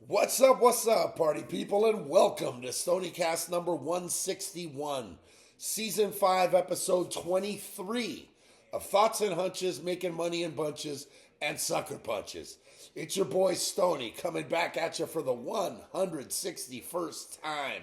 What's up, party people, and welcome to Stoniecast number 161, Season 5, Episode 23 of Thoughts and Hunches, Making Money in Bunches, and Sucker Punches. It's your boy Stony coming back at you for the 161st time,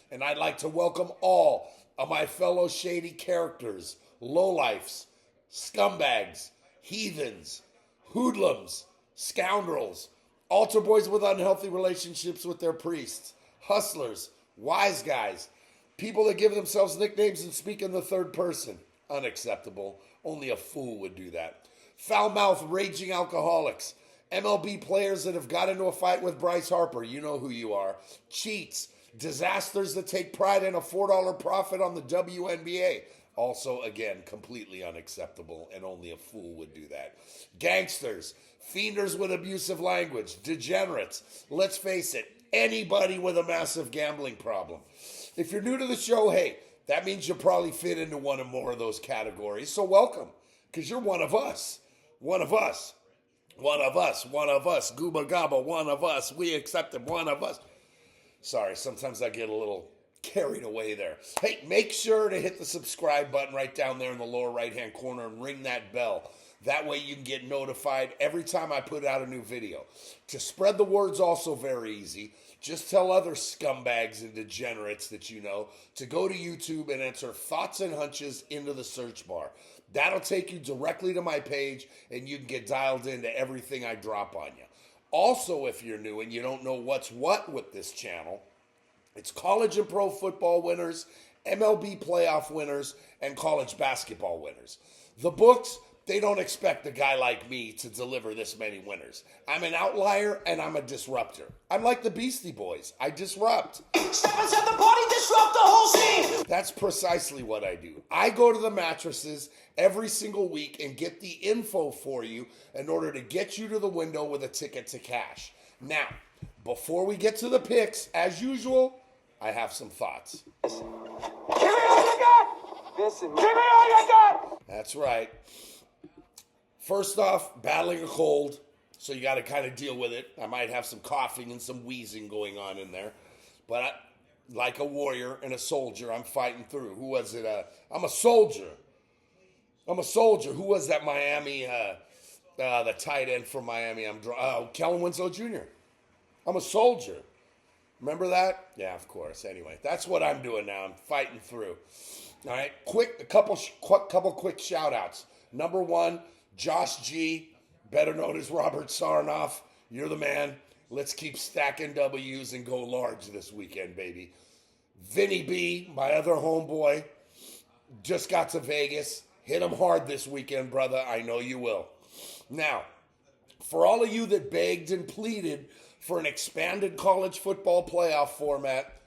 and I'd like to welcome all of my fellow shady characters, lowlifes, scumbags, heathens, hoodlums, scoundrels, altar boys with unhealthy relationships with their priests, hustlers, wise guys, people that give themselves nicknames and speak in the third person. Unacceptable. Only a fool would do that. Foul-mouthed, raging alcoholics, MLB players that have got into a fight with Bryce Harper. You know who you are. Cheats, disasters that take pride in a $4 profit on the WNBA. Also, again, completely unacceptable, and only a fool would do that. Gangsters, fienders with abusive language, degenerates, let's face it, anybody with a massive gambling problem. If you're new to the show, hey, that means you probably fit into one or more of those categories, so welcome, because you're one of us. One of us. One of us. One of us. Gooba Gaba, one of us. We accept him, one of us. Sorry, sometimes I get a little carried away there. Hey, make sure to hit the subscribe button right down there in the lower right-hand corner and ring that bell. That way you can get notified every time I put out a new video. To spread the word's also very easy. Just tell other scumbags and degenerates that you know to go to YouTube and enter Thoughts and Hunches into the search bar. That'll take you directly to my page and you can get dialed into everything I drop on you. Also, if you're new and you don't know what's what with this channel, it's college and pro football winners, MLB playoff winners, and college basketball winners. The books, they don't expect a guy like me to deliver this many winners. I'm an outlier and I'm a disruptor. I'm like the Beastie Boys. I disrupt. Step inside the party, disrupt the whole scene. That's precisely what I do. I go to the mattresses every single week and get the info for you in order to get you to the window with a ticket to cash. Now, before we get to the picks, as usual, I have some thoughts. Give me all you got. Listen, give me all you got. That's right. First off, battling a cold, so you got to kind of deal with it. I might have some coughing and some wheezing going on in there, but like a warrior and a soldier, I'm fighting through. Who was it? I'm a soldier. I'm a soldier. Who was that Miami, the tight end from Miami? Kellen Winslow Jr. I'm a soldier. Remember that? Yeah, of course. Anyway, that's what I'm doing now. I'm fighting through. All right, a couple quick shout-outs. Number one, Josh G., better known as Robert Sarnoff. You're the man. Let's keep stacking W's and go large this weekend, baby. Vinny B., my other homeboy, just got to Vegas. Hit him hard this weekend, brother. I know you will. Now, for all of you that begged and pleaded for an expanded college football playoff format,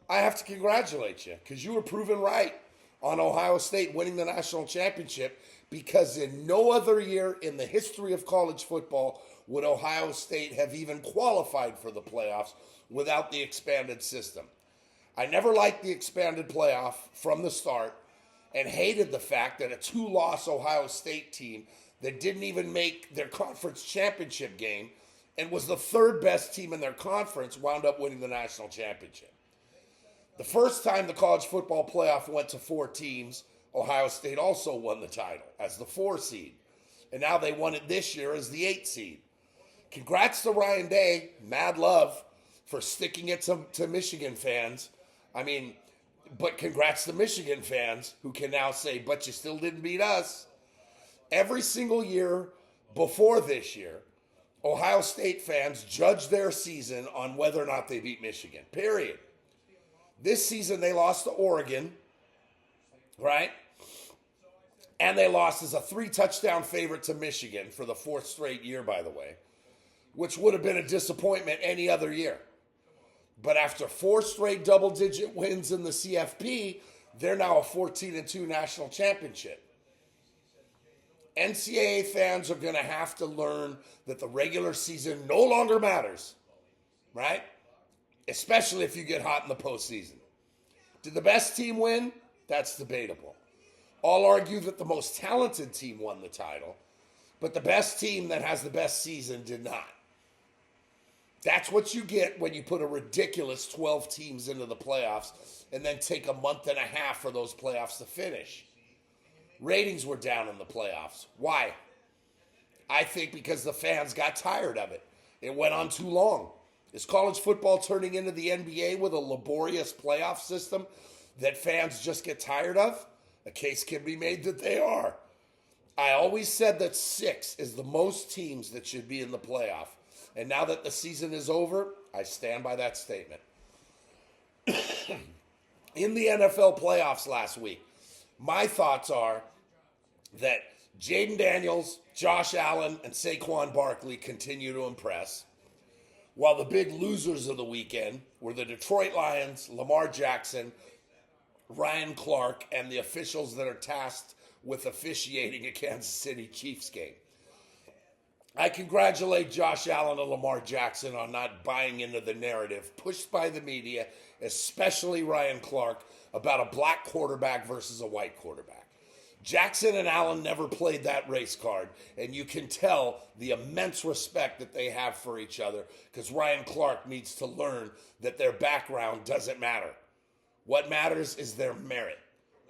I have to congratulate you because you were proven right on Ohio State winning the national championship, because in no other year in the history of college football would Ohio State have even qualified for the playoffs without the expanded system. I never liked the expanded playoff from the start and hated the fact that a 2-loss Ohio State team that didn't even make their conference championship game and was the third best team in their conference wound up winning the national championship. The first time the college football playoff went to 4 teams, Ohio State also won the title as the 4 seed. And now they won it this year as the 8 seed. Congrats to Ryan Day, mad love, for sticking it to Michigan fans. But congrats to Michigan fans who can now say, but you still didn't beat us. Every single year before this year, Ohio State fans judge their season on whether or not they beat Michigan, period. This season they lost to Oregon, right? And they lost as a 3-touchdown favorite to Michigan for the 4th straight year, by the way, which would have been a disappointment any other year. But after 4 straight double-digit wins in the CFP, they're now a 14-2 national championship. NCAA fans are going to have to learn that the regular season no longer matters, right? Especially if you get hot in the postseason. Did the best team win? That's debatable. I'll argue that the most talented team won the title, but the best team that has the best season did not. That's what you get when you put a ridiculous 12 teams into the playoffs and then take a month and a half for those playoffs to finish. Ratings were down in the playoffs. Why? I think because the fans got tired of it. It went on too long. Is college football turning into the NBA with a laborious playoff system that fans just get tired of? A case can be made that they are. I always said that 6 is the most teams that should be in the playoff. And now that the season is over, I stand by that statement. In the NFL playoffs last week, my thoughts are that Jaden Daniels, Josh Allen, and Saquon Barkley continue to impress, while the big losers of the weekend were the Detroit Lions, Lamar Jackson, Ryan Clark, and the officials that are tasked with officiating a Kansas City Chiefs game. I congratulate Josh Allen and Lamar Jackson on not buying into the narrative pushed by the media, especially Ryan Clark, about a black quarterback versus a white quarterback. Jackson and Allen never played that race card, and you can tell the immense respect that they have for each other because Ryan Clark needs to learn that their background doesn't matter. What matters is their merit.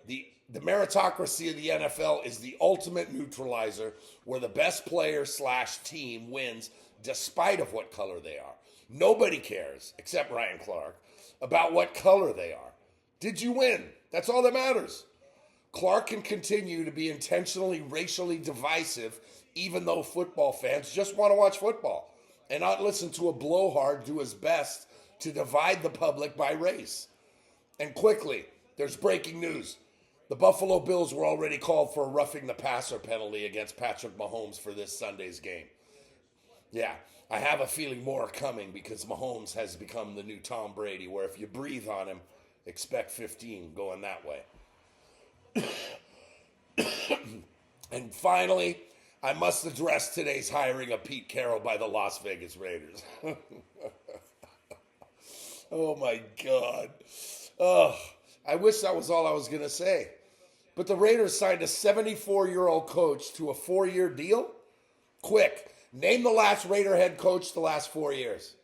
The meritocracy of the NFL is the ultimate neutralizer where the best player / team wins despite of what color they are. Nobody cares, except Ryan Clark, about what color they are. Did you win? That's all that matters. Clark can continue to be intentionally racially divisive even though football fans just want to watch football and not listen to a blowhard do his best to divide the public by race. And quickly, there's breaking news. The Buffalo Bills were already called for a roughing the passer penalty against Patrick Mahomes for this Sunday's game. Yeah, I have a feeling more coming because Mahomes has become the new Tom Brady, where if you breathe on him, expect 15 going that way. And finally, I must address today's hiring of Pete Carroll by the Las Vegas Raiders. Oh my God. Oh, I wish that was all I was going to say. But the Raiders signed a 74-year-old coach to a 4-year deal? Quick, name the last Raider head coach the last 4 years.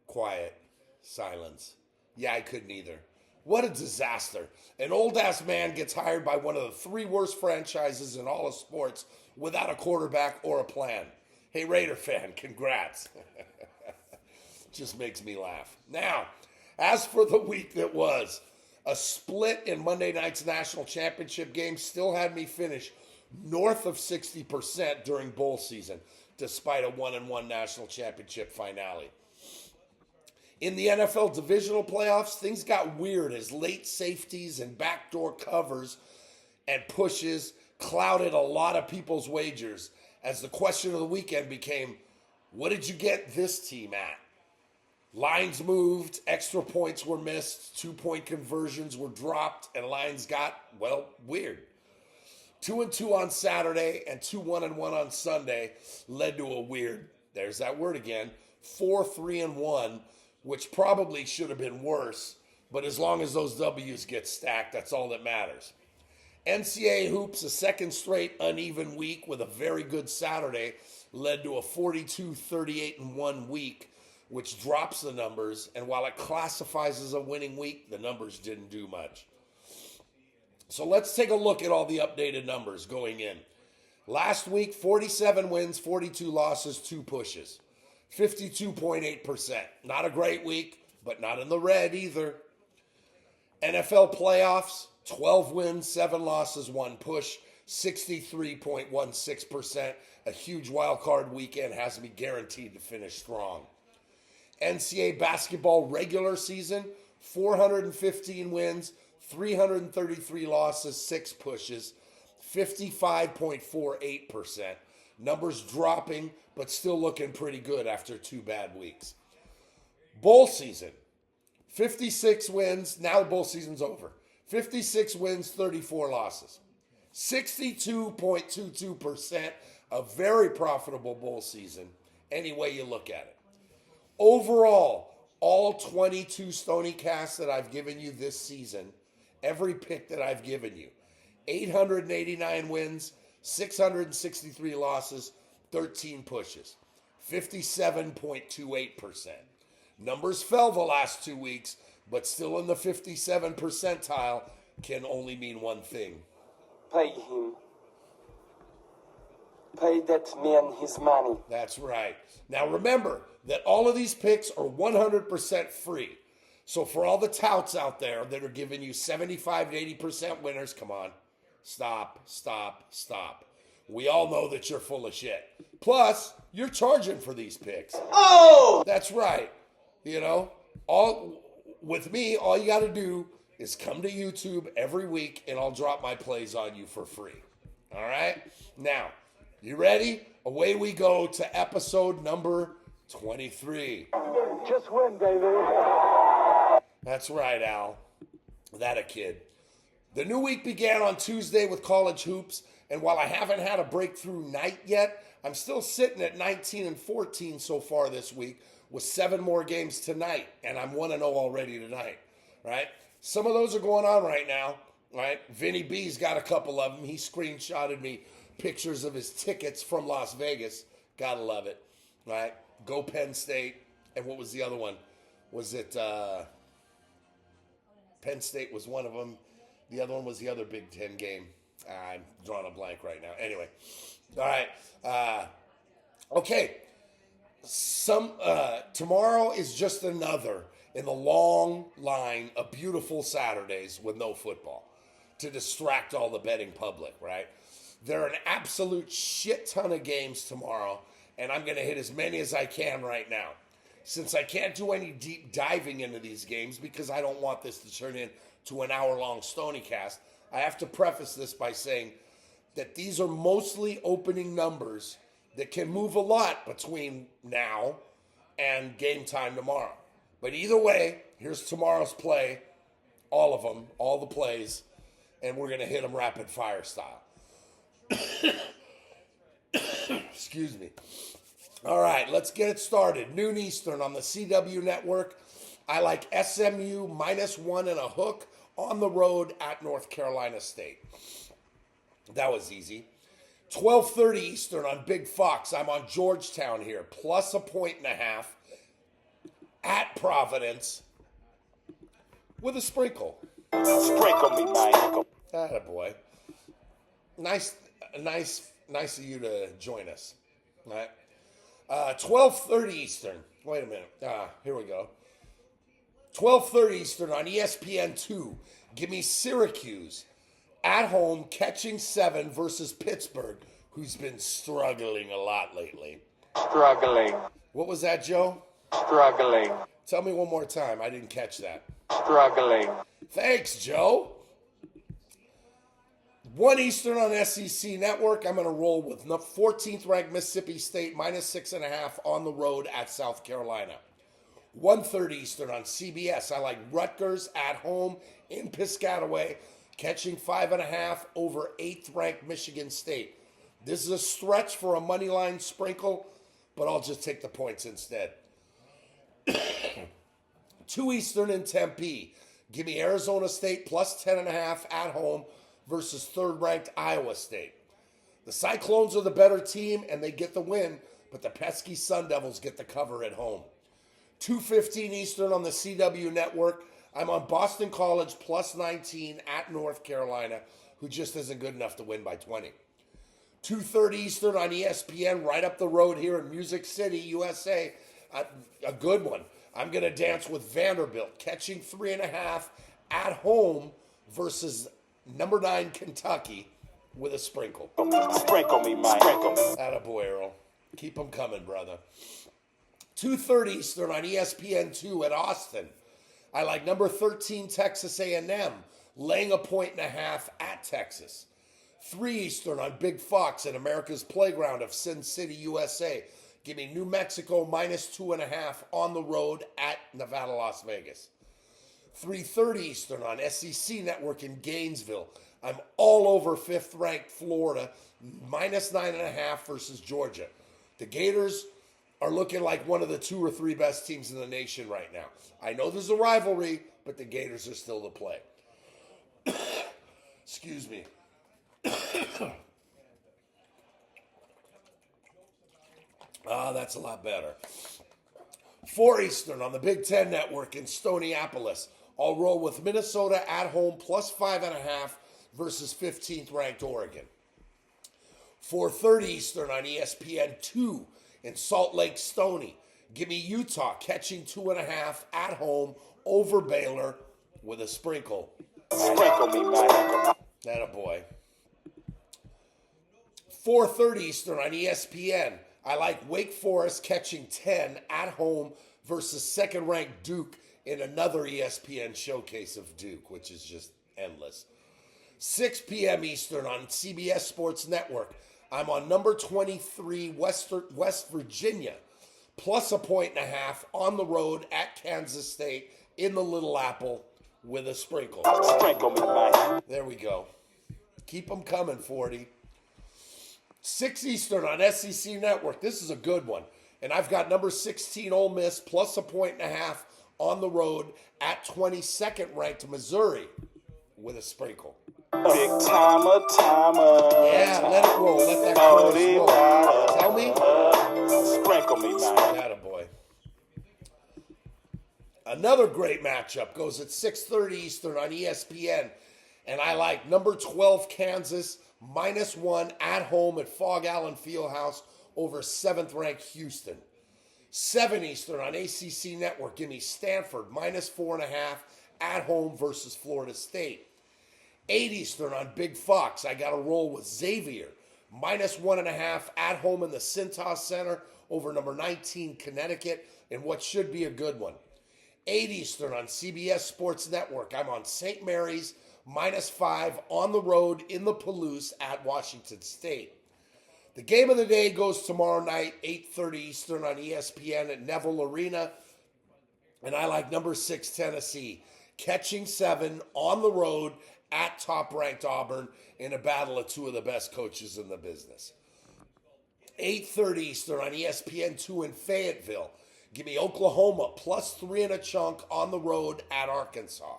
Quiet. Silence. Yeah, I couldn't either. What a disaster. An old-ass man gets hired by one of the 3 worst franchises in all of sports without a quarterback or a plan. Hey, Raider fan, congrats. Just makes me laugh. Now, as for the week that was, a split in Monday night's national championship game still had me finish north of 60% during bowl season, despite a 1-1 national championship finale. In the NFL divisional playoffs, things got weird as late safeties and backdoor covers and pushes clouded a lot of people's wagers, as the question of the weekend became, what did you get this team at? Lines moved, extra points were missed, 2-point conversions were dropped, and lines got, well, weird. 2-2 on Saturday and 1-1 on Sunday led to a weird, there's that word again, 4-3-1, which probably should have been worse, but as long as those W's get stacked, that's all that matters. NCAA hoops, a second straight uneven week with a very good Saturday, led to a 42-38-1 week, which drops the numbers, and while it classifies as a winning week, the numbers didn't do much. So let's take a look at all the updated numbers going in. Last week, 47 wins, 42 losses, 2 pushes. 52.8%. Not a great week, but not in the red either. NFL playoffs, 12 wins, 7 losses, 1 push, 63.16%. A huge wild card weekend has me guaranteed to finish strong. NCAA basketball regular season, 415 wins, 333 losses, 6 pushes, 55.48%. Numbers dropping, but still looking pretty good after 2 bad weeks. Bowl season, 56 wins. Now the bowl season's over. 56 wins, 34 losses. 62.22%, a very profitable bowl season, any way you look at it. Overall, all 22 Stoniecast that I've given you this season, every pick that I've given you, 889 wins, 663 losses, 13 pushes. 57.28%. Numbers fell the last 2 weeks, but still in the 57 percentile can only mean one thing. Pay him. Pay that man his money. That's right. Now remember that all of these picks are 100% free. So for all the touts out there that are giving you 75 to 80% winners, come on. Stop. We all know that you're full of shit. Plus, you're charging for these picks. Oh! That's right. You know, all with me, all you got to do is come to YouTube every week and I'll drop my plays on you for free. All right? Now, you ready? Away we go to episode number 23. Just win, baby. That's right, Al. That a kid. The new week began on Tuesday with college hoops, and while I haven't had a breakthrough night yet, I'm still sitting at 19-14 so far this week with 7 more games tonight, and I'm 1-0 already tonight, right? Some of those are going on right now, right? Vinny B's got a couple of them. He screenshotted me pictures of his tickets from Las Vegas. Gotta love it, right? Go Penn State. And what was the other one? Was it Penn State was one of them. The other one was the other Big Ten game. I'm drawing a blank right now. Anyway, all right. Okay. Tomorrow is just another in the long line of beautiful Saturdays with no football to distract all the betting public, right? There are an absolute shit ton of games tomorrow, and I'm going to hit as many as I can right now. Since I can't do any deep diving into these games because I don't want this to turn into an hour-long Stoniecast, I have to preface this by saying that these are mostly opening numbers that can move a lot between now and game time tomorrow. But either way, here's tomorrow's play, all of them, all the plays, and we're going to hit them rapid fire style. Excuse me. All right, let's get it started. Noon Eastern on the CW network. I like SMU -1 and a hook on the road at North Carolina State. That was easy. 12:30 Eastern on Big Fox. I'm on Georgetown here, plus 1.5 at Providence with a sprinkle. Sprinkle me, man. Attaboy. Nice of you to join us. All right. 12:30 Eastern. Wait a minute. Here we go. 12:30 Eastern on ESPN2. Give me Syracuse at home catching 7 versus Pittsburgh, who's been struggling a lot lately. Struggling. What was that, Joe? Struggling. Tell me one more time. I didn't catch that. Struggling. Thanks, Joe. 1 Eastern on SEC Network. I'm going to roll with 14th ranked Mississippi State -6.5 on the road at South Carolina. 1:30 Eastern on CBS. I like Rutgers at home in Piscataway, catching 5.5 over 8th ranked Michigan State. This is a stretch for a money line sprinkle, but I'll just take the points instead. 2 Eastern in Tempe. Give me Arizona State plus 10.5 at home versus 3rd ranked Iowa State. The Cyclones are the better team and they get the win, but the pesky Sun Devils get the cover at home. 2:15 Eastern on the CW network. I'm on Boston College plus 19 at North Carolina, who just isn't good enough to win by 20. 2:30 Eastern on ESPN, right up the road here in Music City, USA. A good one. I'm going to dance with Vanderbilt, catching 3.5 at home versus number 9 Kentucky with a sprinkle. Sprinkle me, man. Sprinkle me. Attaboy, Earl. Keep them coming, brother. 2:30 Eastern on ESPN2 at Austin. I like number 13 Texas A&M, laying 1.5 at Texas. 3 Eastern on Big Fox at America's Playground of Sin City, USA. Give me New Mexico -2.5 on the road at Nevada, Las Vegas. 3:30 Eastern on SEC Network in Gainesville. I'm all over 5th ranked Florida, -9.5 versus Georgia. The Gators are looking like one of the 2 or 3 best teams in the nation right now. I know there's a rivalry, but the Gators are still the play. Excuse me. That's a lot better. 4 Eastern on the Big Ten Network in Stoneyappolis. I'll roll with Minnesota at home plus 5.5 versus 15th ranked Oregon. 4:30 Eastern on ESPN2 in Salt Lake Stony. Give me Utah catching 2.5 at home over Baylor with a sprinkle. Sprinkle me, man. Attaboy. 4:30 Eastern on ESPN. I like Wake Forest catching 10 at home versus second-ranked Duke in another ESPN showcase of Duke, which is just endless. 6 p.m. Eastern on CBS Sports Network. I'm on number 23 West Virginia, plus 1.5 on the road at Kansas State in the Little Apple with a sprinkle. Sprinkle me, man. There we go. Keep them coming, 40. 6 Eastern on SEC Network. This is a good one. And I've got number 16 Ole Miss plus 1.5 on the road at 22nd ranked Missouri with a sprinkle. Big timer. Yeah, let it roll. Let that chorus roll. Tell me. Sprinkle me, man. Attaboy. Another great matchup goes at 6:30 Eastern on ESPN. And I like number 12 Kansas -1 at home at Fog Allen Fieldhouse over 7th ranked Houston. 7 Eastern on ACC Network. Give me Stanford -4.5 at home versus Florida State. 8 Eastern on Big Fox. I got to roll with Xavier -1.5 at home in the Cintas Center over number 19 Connecticut in what should be a good one. 8 Eastern on CBS Sports Network. I'm on St. Mary's -5 on the road in the Palouse at Washington State. The game of the day goes tomorrow night, 8:30 Eastern on ESPN at Neville Arena. And I like number 6 Tennessee, catching 7 on the road at top-ranked Auburn in a battle of 2 of the best coaches in the business. 8:30 Eastern on ESPN2 in Fayetteville. Give me Oklahoma plus 3 and a chunk on the road at Arkansas.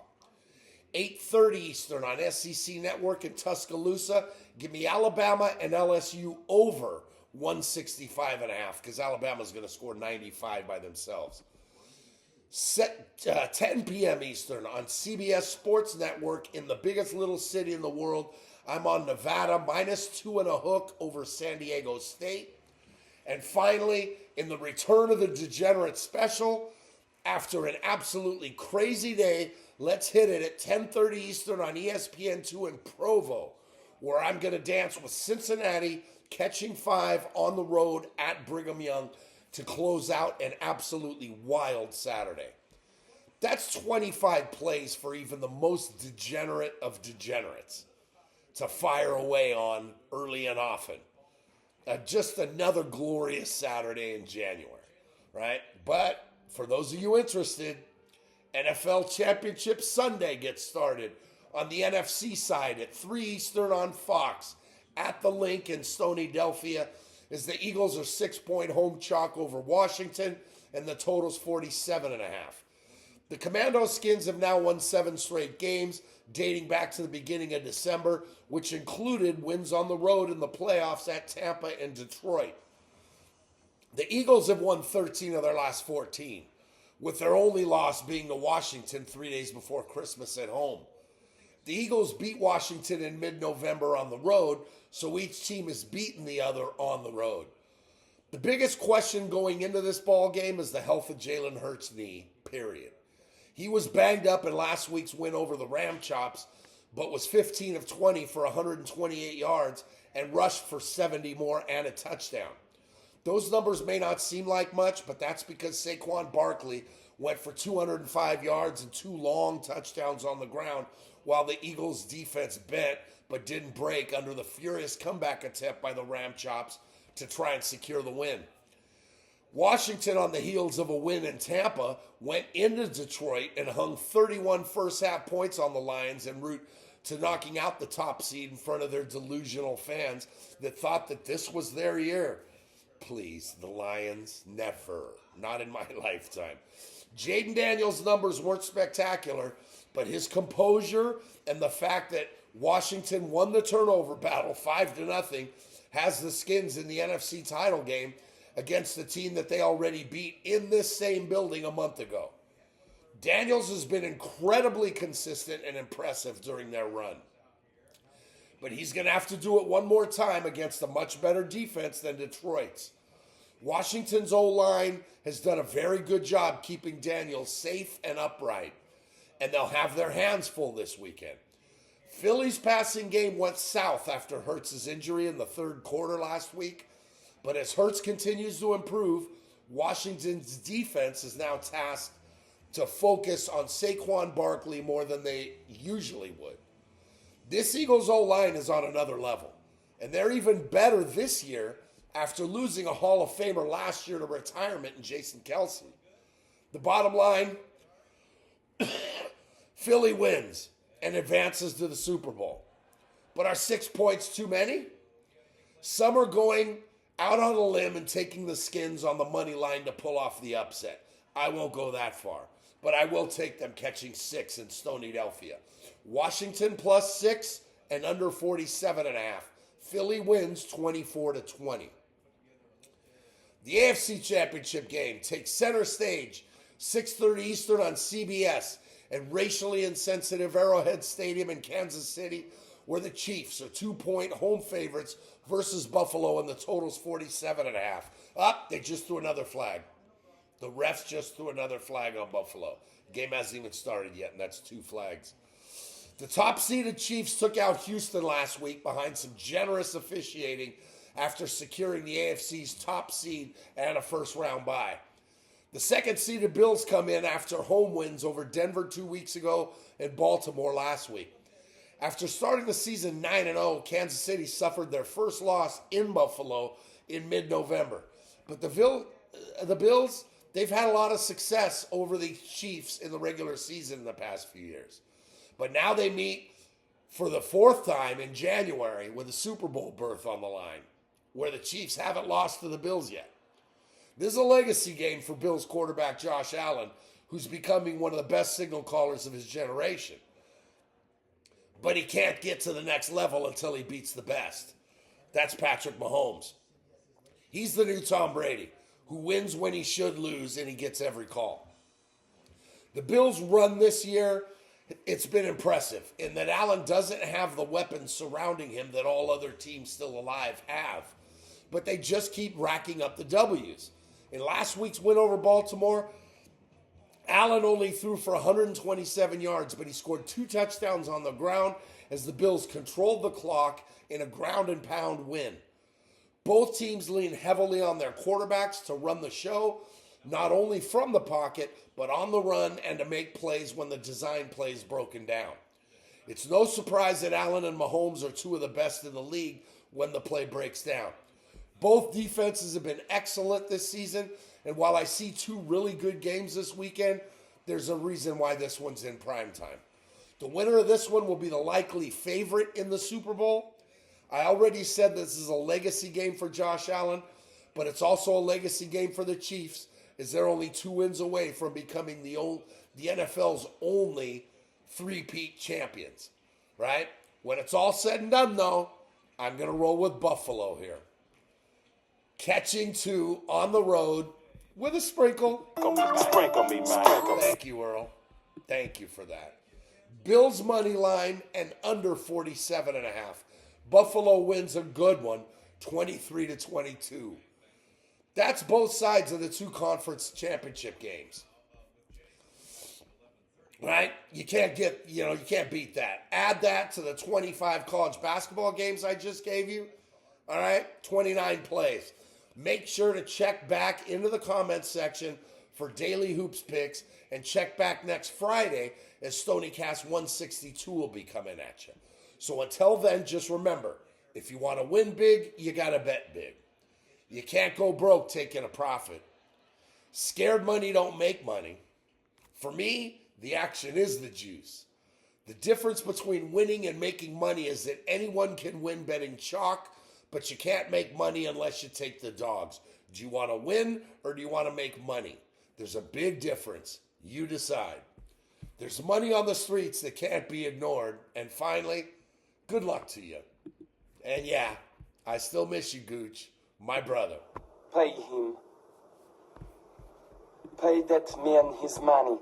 8:30 Eastern on SEC Network in Tuscaloosa. Give me Alabama and LSU over 165.5 because Alabama's going to score 95 by themselves. 10 p.m. Eastern on CBS Sports Network in the biggest little city in the world. I'm on Nevada -2 and a hook over San Diego State. And finally, in the Return of the Degenerate special, after an absolutely crazy day, let's hit it at 10:30 Eastern on ESPN2 in Provo, where I'm going to dance with Cincinnati, catching 5 on the road at Brigham Young to close out an absolutely wild Saturday. That's 25 plays for even the most degenerate of degenerates to fire away on early and often. Just another glorious Saturday in January, right? But for those of you interested, NFL Championship Sunday gets started on the NFC side at 3 Eastern on Fox at the Link in Stonydelphia as the Eagles are 6-point home chalk over Washington and the total's 47.5. The Commando Skins have now won 7 straight games dating back to the beginning of December, which included wins on the road in the playoffs at Tampa and Detroit. The Eagles have won 13 of their last 14, with their only loss being to Washington 3 days before Christmas at home. The Eagles beat Washington in mid-November on the road, so each team has beaten the other on the road. The biggest question going into this ball game is the health of Jalen Hurts' knee, period. He was banged up in last week's win over the Ram Chops, but was 15 of 20 for 128 yards and rushed for 70 more and a touchdown. Those numbers may not seem like much, but that's because Saquon Barkley went for 205 yards and 2 long touchdowns on the ground, while the Eagles' defense bent but didn't break under the furious comeback attempt by the Ram Chops to try and secure the win. Washington, on the heels of a win in Tampa, went into Detroit and hung 31 first-half points on the Lions en route to knocking out the top seed in front of their delusional fans that thought that this was their year. Please, the Lions, never. Not in my lifetime. Jaden Daniels' numbers weren't spectacular, but his composure and the fact that Washington won the turnover battle 5-0 has the Skins in the NFC title game against the team that they already beat in this same building a month ago. Daniels has been incredibly consistent and impressive during their run. But he's going to have to do it one more time against a much better defense than Detroit's. Washington's O-line has done a very good job keeping Daniels safe and upright, and they'll have their hands full this weekend. Philly's passing game went south after Hurts' injury in the third quarter last week, but as Hurts continues to improve, Washington's defense is now tasked to focus on Saquon Barkley more than they usually would. This Eagles O-line is on another level, and they're even better this year after losing a Hall of Famer last year to retirement in Jason Kelce. The bottom line, Philly wins and advances to the Super Bowl. But are 6 points too many? Some are going out on a limb and taking the Skins on the money line to pull off the upset. I won't go that far, but I will take them catching 6 in Stoniecast. Washington plus 6 and under 47.5. Philly wins 24-20. The AFC Championship game takes center stage, 6:30 Eastern on CBS at racially insensitive Arrowhead Stadium in Kansas City, where the Chiefs are 2-point home favorites versus Buffalo, and the total's 47.5. They just threw another flag. The refs just threw another flag on Buffalo. Game hasn't even started yet, and that's 2 flags. The top-seeded Chiefs took out Houston last week behind some generous officiating after securing the AFC's top seed and a first-round bye. The second-seeded Bills come in after home wins over Denver 2 weeks ago and Baltimore last week. After starting the season 9-0, Kansas City suffered their first loss in Buffalo in mid-November. But the Bills, they've had a lot of success over the Chiefs in the regular season in the past few years. But now they meet for the 4th time in January with a Super Bowl berth on the line, where the Chiefs haven't lost to the Bills yet. This is a legacy game for Bills quarterback Josh Allen, who's becoming one of the best signal callers of his generation. But he can't get to the next level until he beats the best. That's Patrick Mahomes. He's the new Tom Brady, who wins when he should lose and he gets every call. The Bills' run this year, it's been impressive in that Allen doesn't have the weapons surrounding him that all other teams still alive have. But they just keep racking up the W's. In last week's win over Baltimore, Allen only threw for 127 yards, but he scored 2 touchdowns on the ground as the Bills controlled the clock in a ground and pound win. Both teams lean heavily on their quarterbacks to run the show, not only from the pocket, but on the run and to make plays when the design play is broken down. It's no surprise that Allen and Mahomes are 2 of the best in the league when the play breaks down. Both defenses have been excellent this season, and while I see 2 really good games this weekend, there's a reason why this one's in prime time. The winner of this one will be the likely favorite in the Super Bowl. I already said this is a legacy game for Josh Allen, but it's also a legacy game for the Chiefs, as they're only 2 wins away from becoming the NFL's only 3-peat champions, right? When it's all said and done, though, I'm going to roll with Buffalo here. Catching 2 on the road with a sprinkle. Sprinkle me, man. Thank you, Earl. Thank you for that. Bills money line and under 47.5. Buffalo wins a good one, 23-22. That's both sides of the 2 conference championship games. Right? You can't beat that. Add that to the 25 college basketball games I just gave you. All right? 29 plays. Make sure to check back into the comments section for Daily Hoops picks and check back next Friday as Stoniecast 162 will be coming at you. So until then, just remember, if you want to win big, you got to bet big. You can't go broke taking a profit. Scared money don't make money. For me, the action is the juice. The difference between winning and making money is that anyone can win betting chalk, but you can't make money unless you take the dogs. Do you want to win or do you want to make money? There's a big difference. You decide. There's money on the streets that can't be ignored. And finally, good luck to you. And yeah, I still miss you, Gooch, my brother. Pay him. Pay that man his money.